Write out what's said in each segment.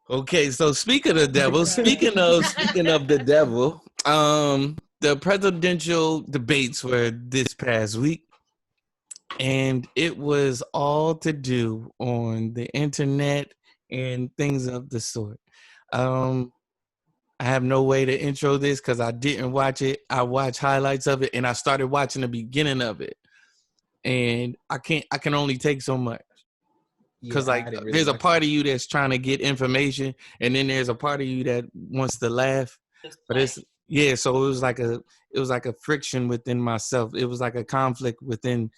Okay, so speaking of the devil, speaking of the devil, the presidential debates were this past week, and it was all to do on the internet and things of the sort. Um, I have no way to intro this because I didn't watch it. I watched highlights of it, and I started watching the beginning of it, and I can't. I can only take so much. Because Yeah, I like didn't really there's a watch part of you that's trying to get information, and then there's a part of you that wants to laugh. But it's so it was like a friction within myself. It was like a conflict within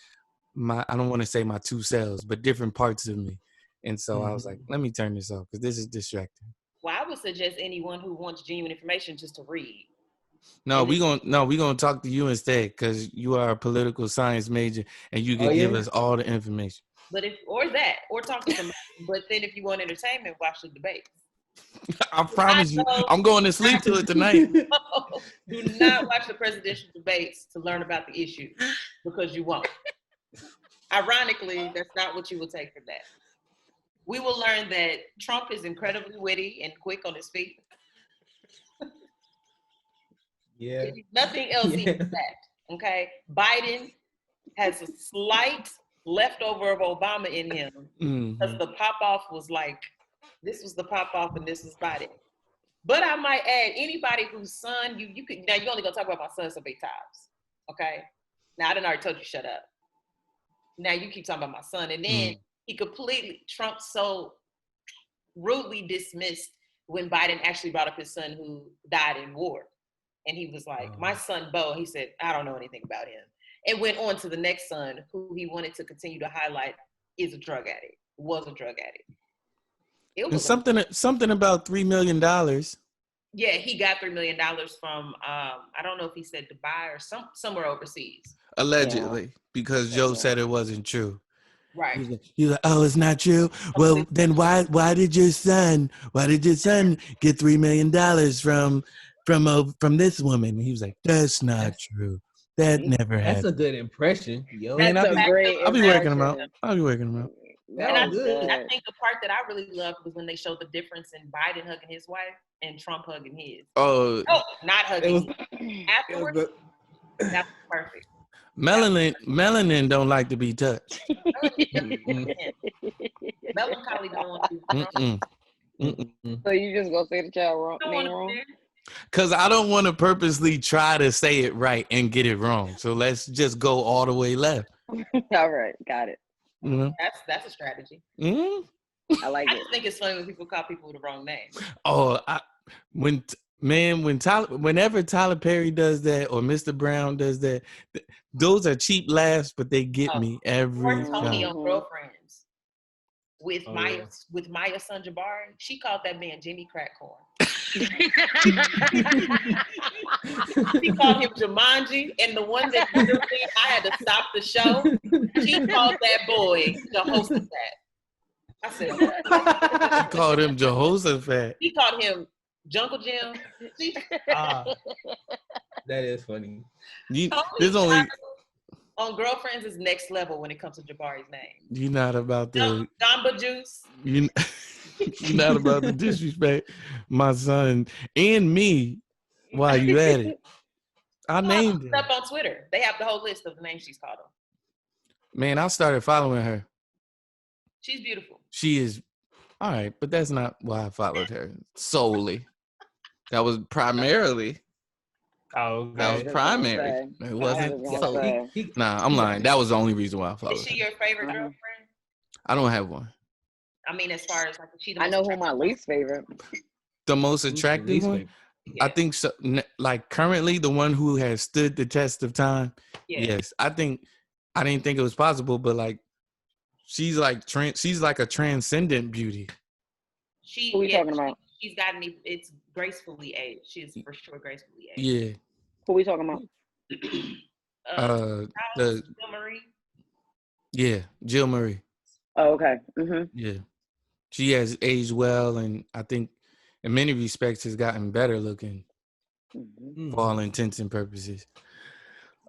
my, I don't want to say my two selves, but different parts of me. And so I was like, let me turn this off because this is distracting. Well, I would suggest anyone who wants genuine information just to read. We gonna talk to you instead because you are a political science major and you can give us all the information. But or talk to somebody. But then if you want entertainment, watch the debates. I promise you, I'm going to sleep to it tonight. Do not watch the presidential debates to learn about the issue because you won't. Ironically, that's not what you will take from that. We will learn that Trump is incredibly witty and quick on his feet. Yeah. Nothing else equals that. Okay. Biden has a slight leftover of Obama in him. Because the pop-off was like, this was the pop-off and this is Biden. But I might add, anybody whose son, you could, now you're only gonna talk about my son so many times. Okay. Now I done already told you shut up. Now you keep talking about my son. And then Trump so rudely dismissed when Biden actually brought up his son who died in war. And he was like, my son, Bo, he said, I don't know anything about him. And went on to the next son who he wanted to continue to highlight was a drug addict. It was something about $3 million. Yeah, he got $3 million from, I don't know if he said Dubai or somewhere overseas. Allegedly, because Joe said it wasn't true. Right. He's like, oh, it's not true. Well, then why did your son get $3 million from this woman? And he was like, that's not true. That never happened. That's a good impression, yo. That's a great I'll be working them out. And I think the part that I really loved was when they showed the difference in Biden hugging his wife and Trump hugging his. Oh, not hugging. Afterwards, that was perfect. Melanin don't like to be touched. Melancholy don't want to. So you just gonna say the child name wrong? Because I don't want to purposely try to say it right and get it wrong. So let's just go all the way left. All right, got it. Mm-hmm. That's a strategy. Mm-hmm. I like it. I just think it's funny when people call people the wrong name. Oh, whenever Tyler Perry does that or Mr. Brown does that, those are cheap laughs, but they get me every time. Tony on Girlfriends with Maya Sanjabari, she called that man Jimmy Crackcorn. She called him Jumanji, and the one that I had to stop the show. She called that boy Jehoshaphat. I said, what? She called him Jehoshaphat. He called him Jungle Jim. That is funny. There's only on Girlfriends is next level when it comes to Jabari's name. You're not about the Jamba Juice. You're not about to disrespect my son and me while you at it. I named it. Up on Twitter. They have the whole list of the names she's called him. Man, I started following her. She's beautiful. She is. All right, but that's not why I followed her solely. That was primarily. Oh, okay. That was primary. It wasn't. So, I'm lying. That was the only reason why I followed her. Is she your favorite girlfriend? I don't have one. I mean, as far as I know who my least favorite. The most attractive one? Yeah. I think so. Like currently, the one who has stood the test of time. Yeah. Yes, I didn't think it was possible, but like, she's like a transcendent beauty. Who are we talking about? She's gotten it's gracefully aged. She's for sure gracefully aged. Yeah. Who are we talking about? Jill Marie. Yeah, Jill Marie. Oh, okay. Mm-hmm. Yeah, she has aged well, and I think in many respects has gotten better looking for all intents and purposes.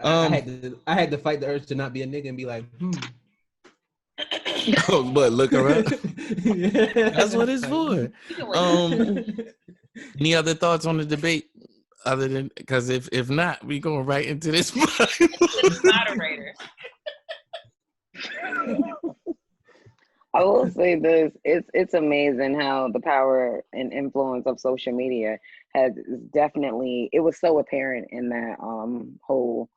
I had to fight the urge to not be a nigga and be like, But look her up. Yeah. That's what it's for. Any other thoughts on the debate? Other than because if not, we going right into this. Moderator. I will say this: it's amazing how the power and influence of social media has definitely. It was so apparent in that whole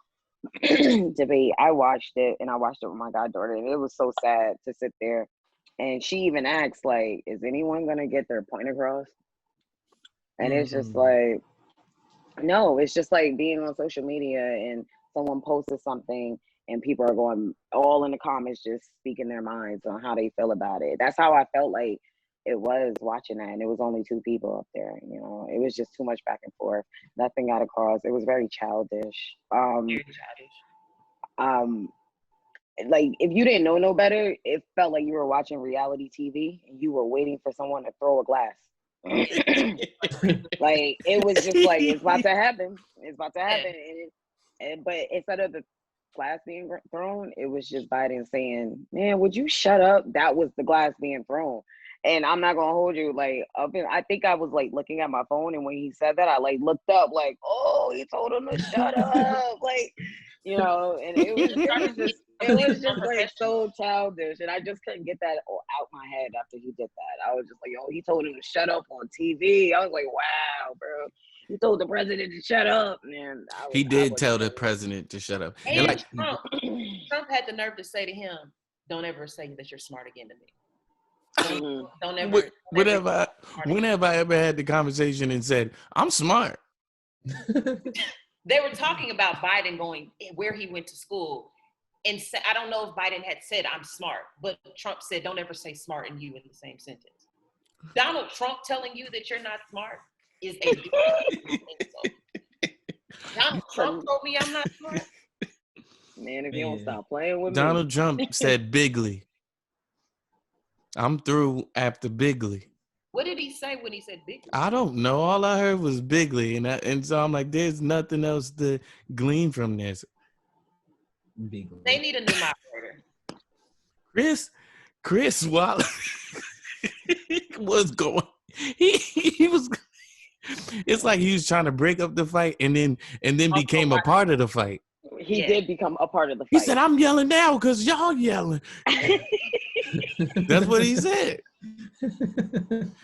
debate. I watched it, and I watched it with my goddaughter, and it was so sad to sit there. And she even asked, like, "Is anyone gonna get their point across?" And it's just like, no, it's just like being on social media and someone posted something and people are going all in the comments just speaking their minds on how they feel about it. That's how I felt like it was watching that. And it was only two people up there, you know. It was just too much back and forth. Nothing got across. It was very childish. Very childish. Like if you didn't know no better, it felt like you were watching reality TV and you were waiting for someone to throw a glass. Like it was just like it's about to happen. It's about to happen. But instead of the glass being thrown, it was just Biden saying, "Man, would you shut up?" That was the glass being thrown. And I'm not gonna hold you. Like I think I was like looking at my phone, and when he said that, I like looked up, like, "Oh, he told him to shut up," like, you know. And it was just like so childish, and I just couldn't get that out my head after he did that. I was just like, "Oh, he told him to shut up on TV." I was like, "Wow, bro." He told the president to shut up, man. He did tell the president to shut up. And like Trump had the nerve to say to him, "Don't ever say that you're smart again to me." Don't ever. Whenever I ever had the conversation and said, "I'm smart," they were talking about Biden going where he went to school, and I don't know if Biden had said, "I'm smart," but Trump said, "Don't ever say smart and you in the same sentence." Donald Trump telling you that you're not smart is a different thing. Donald Trump told me I'm not smart. Man, if you don't stop playing with Donald me. Trump said bigly. I'm through after bigly. What did he say when he said bigly? I don't know. All I heard was bigly, and so I'm like, there's nothing else to glean from this. Bigly. They need a new moderator. Chris Wallace was going. He was. It's like he was trying to break up the fight, and then became a part of the fight. He did become a part of the fight. He said, "I'm yelling now because y'all yelling." That's what he said.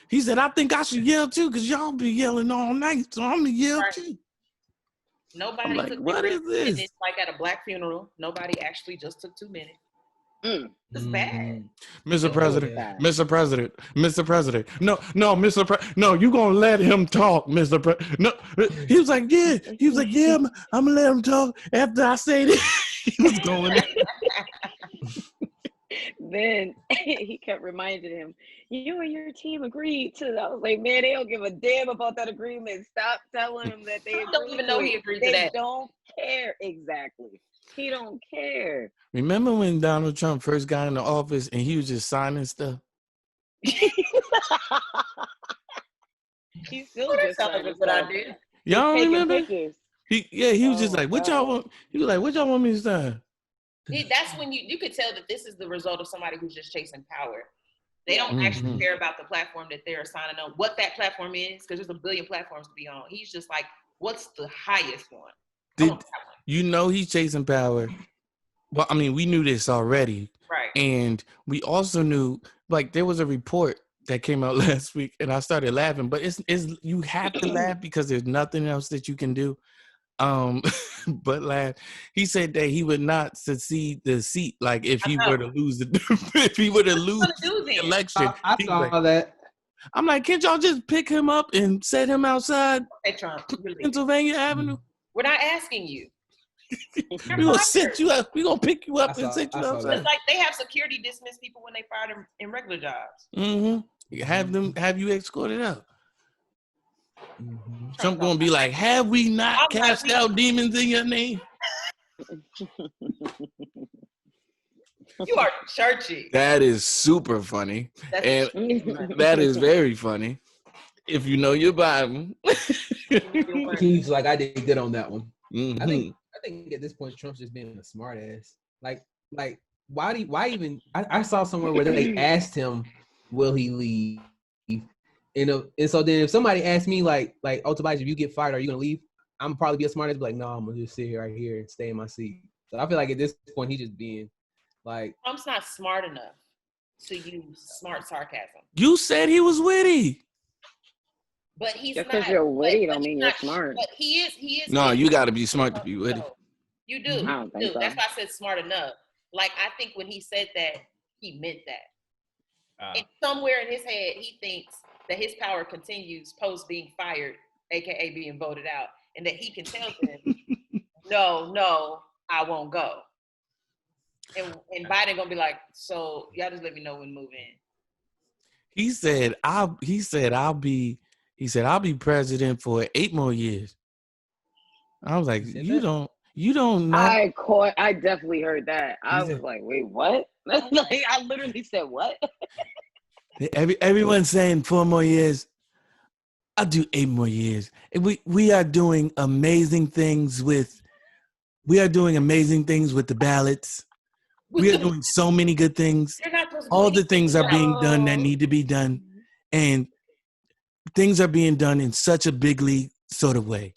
He said, "I think I should yell too because y'all be yelling all night, so I'm gonna yell too." Nobody like, took what is this? It's like at a black funeral. Nobody actually just took 2 minutes. It's bad. Mr. President. No, you gonna let him talk, Mr. President. No, he was like, yeah, I'm gonna let him talk after I say this. He was going. Then he kept reminding him, "You and your team agreed to." I was like, man, they don't give a damn about that agreement. Stop telling him that they don't even know he agreed to that. They don't care. Exactly. He don't care. Remember when Donald Trump first got in the office and he was just signing stuff? He's still just signing stuff. Y'all don't remember? Pictures. He was just like, "What y'all want?" He was like, "What y'all want me to sign?" That's when you could tell that this is the result of somebody who's just chasing power. They don't actually care about the platform that they're signing on, what that platform is, because there's a billion platforms to be on. He's just like, what's the highest one? You know he's chasing power. Well, I mean, we knew this already. Right. And we also knew, like, there was a report that came out last week, and I started laughing. But it's you have to laugh because there's nothing else that you can do. But laugh. He said that he would not succeed the seat, like if he were to lose the election. I saw that. I'm like, can't y'all just pick him up and set him outside Pennsylvania Avenue? We're not asking you. We're gonna set you up. We're gonna pick you up and set you outside. It's like they have security dismiss people when they fire them in regular jobs. Have you escorted out. Trump gonna be like, "Have we not cast out demons in your name?" You are churchy. That is super funny. And that is very funny. If you know your Bible. He's like, I did good on that one. Mm-hmm. I think at this point Trump's just being a smart ass. Like why even? I saw somewhere where they asked him, "Will he leave?" And so then if somebody asked me oh Tobias, if you get fired, are you gonna leave? I'm gonna probably be as smart as be like, no, I'm gonna just sit here right here and stay in my seat. So I feel like at this point he's just being like, Trump's not smart enough to use smart sarcasm. You said he was witty. But he's Just not. because you're witty don't he's mean you're not- smart. But he is. No, witty. you got to be smart to be witty. You do. I don't You think do. so. That's why I said smart enough. Like, I think when he said that, he meant that. And somewhere in his head, he thinks that his power continues post being fired, aka being voted out, and that he can tell them, no, I won't go. And Biden gonna be like, so y'all just let me know when to move in. He said I'll be president for 8 more years. I was like, you don't know. I definitely heard that. I was like, wait, what? Like, I literally said what? Everyone's saying 4 more years. I'll do 8 more years. And we are doing amazing things with the ballots. We are doing so many good things. All the things are being done that need to be done. And things are being done in such a bigly sort of way.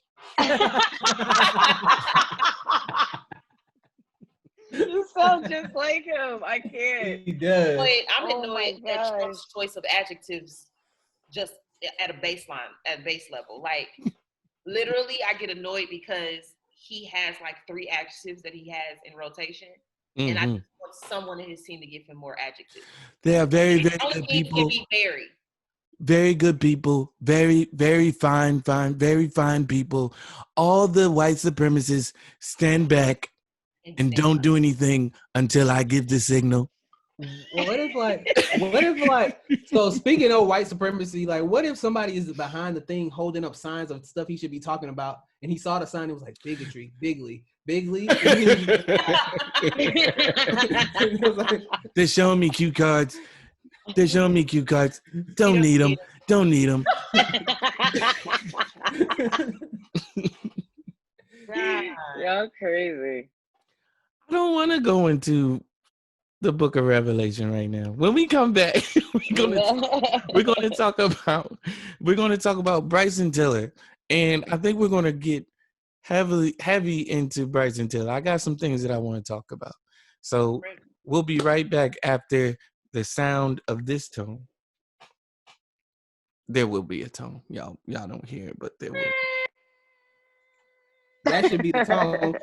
You sound just like him. I can't. he does. Wait, I'm Oh annoyed my at gosh. Trump's choice of adjectives just at a baseline, at base level. Like, literally, I get annoyed because he has like 3 adjectives that he has in rotation. And I just want someone in his team to give him more adjectives. They are very, very Only good he people. can be very. Very good people. Very, very fine, very fine people. All the white supremacists stand back and don't do anything until I give the signal. What if so speaking of white supremacy, like what if somebody is behind the thing holding up signs of stuff he should be talking about and he saw the sign, it was like bigotry, bigly. They're showing me cue cards. Don't need them. Y'all crazy. I don't want to go into the book of Revelation right now. When we come back, we're gonna talk about Bryson Tiller. And I think we're gonna get heavy into Bryson Tiller. I got some things that I want to talk about. So we'll be right back after the sound of this tone. There will be a tone. Y'all don't hear it, but there will. That should be the tone.